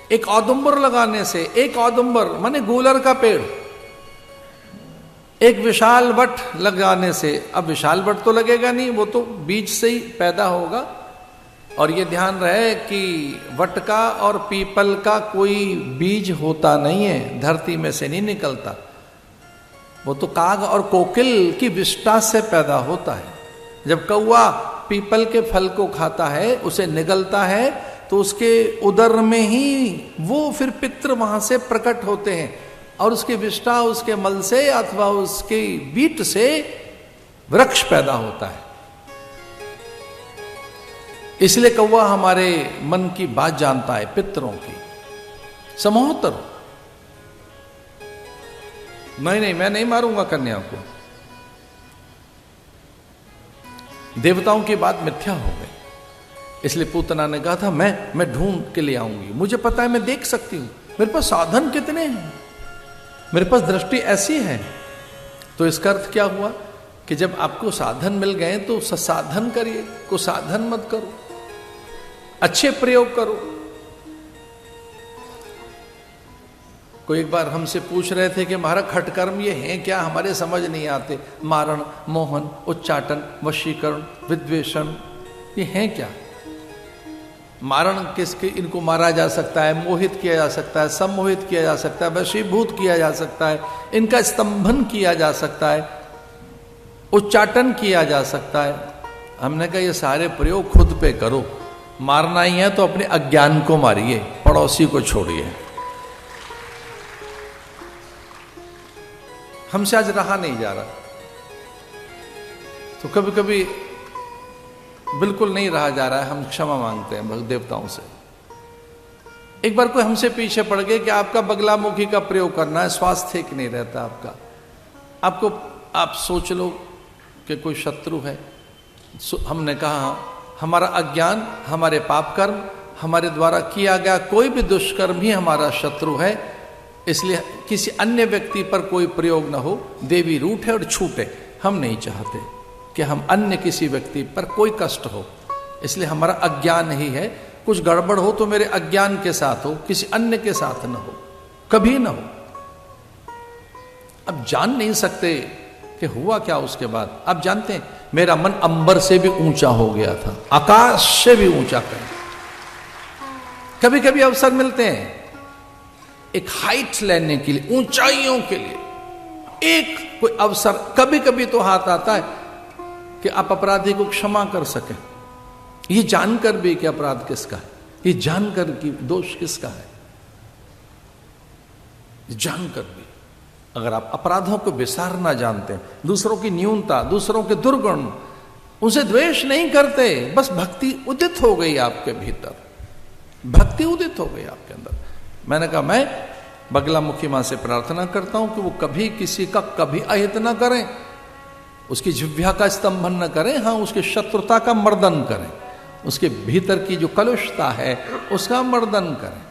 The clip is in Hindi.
एक औदुंबर लगाने से, एक औदुंबर माने गूलर का पेड़, एक विशाल वट लगाने से, अब विशाल वट तो लगेगा नहीं, वो तो बीज से ही पैदा होगा। और ये ध्यान रहे कि वट का और पीपल का कोई बीज होता नहीं है, धरती में से नहीं निकलता, वो तो काग और कोकिल की विष्ठा से पैदा होता है। जब कौवा पीपल के फल को खाता है, उसे निगलता है, तो उसके उदर में ही वो फिर पितृ वहां से प्रकट होते हैं और उसकी विष्ठा, उसके मल से अथवा उसके बीट से वृक्ष पैदा होता है। इसलिए कौवा हमारे मन की बात जानता है, पितरों की। समोहतर नहीं, मैं नहीं मारूंगा कन्या को। देवताओं की बात मिथ्या हो गई, इसलिए पूतना ने कहा था मैं ढूंढ के ले आऊंगी, मुझे पता है, मैं देख सकती हूं, मेरे पास साधन कितने हैं, मेरे पास दृष्टि ऐसी है। तो इसका अर्थ क्या हुआ कि जब आपको साधन मिल गए तो साधन करिए, को साधन मत करो, अच्छे प्रयोग करो। कोई एक बार हमसे पूछ रहे थे कि महाराज खटकर्म ये हैं क्या, हमारे समझ नहीं आते। मारण, मोहन, उच्चाटन, वशीकरण, विद्वेषण, ये हैं क्या? मारण किसके, इनको मारा जा सकता है, मोहित किया जा सकता है, सम्मोहित किया जा सकता है, वशीभूत किया जा सकता है, इनका स्तंभन किया जा सकता है, उच्चाटन किया जा सकता है। हमने कहा ये सारे प्रयोग खुद पे करो, मारना ही है तो अपने अज्ञान को मारिए, पड़ोसी को छोड़िए। हमसे आज रहा नहीं जा रहा, तो कभी कभी बिल्कुल नहीं रहा जा रहा है, हम क्षमा मांगते हैं भक्त देवताओं से। एक बार कोई हमसे पीछे पड़ गए कि आपका बगलामुखी का प्रयोग करना है, स्वास्थ्य ठीक नहीं रहता आपका, आपको, आप सोच लो कि कोई शत्रु है। हमने कहा हमारा अज्ञान, हमारे पाप कर्म, हमारे द्वारा किया गया कोई भी दुष्कर्म ही हमारा शत्रु है, इसलिए किसी अन्य व्यक्ति पर कोई प्रयोग न हो, देवी रूठे और छूटे। हम नहीं चाहते कि हम अन्य किसी व्यक्ति पर कोई कष्ट हो, इसलिए हमारा अज्ञान ही है। कुछ गड़बड़ हो तो मेरे अज्ञान के साथ हो, किसी अन्य के साथ न हो, कभी न हो। अब जान नहीं सकते कि हुआ क्या उसके बाद। अब जानते हैं मेरा मन अंबर से भी ऊंचा हो गया था, आकाश से भी ऊंचा कर। कभी कभी अवसर मिलते हैं एक हाइट लेने के लिए, ऊंचाइयों के लिए, एक कोई अवसर, कभी कभी तो हाथ आता है कि आप अपराधी को क्षमा कर सकें। ये जानकर भी कि अपराध किसका है, ये जानकर कि दोष किसका है, जानकर भी अगर आप अपराधों को विसारना जानते हैं, दूसरों की न्यूनता, दूसरों के दुर्गुण, उनसे द्वेष नहीं करते, बस भक्ति उदित हो गई आपके भीतर, भक्ति उदित हो गई आपके अंदर। मैंने कहा मैं बगलामुखी मां से प्रार्थना करता हूं कि वो कभी किसी का कभी अहित न करें, उसकी जिह्वा का स्तंभन न करें, हाँ उसकी शत्रुता का मर्दन करें, उसके भीतर की जो कलुषता है उसका मर्दन करें।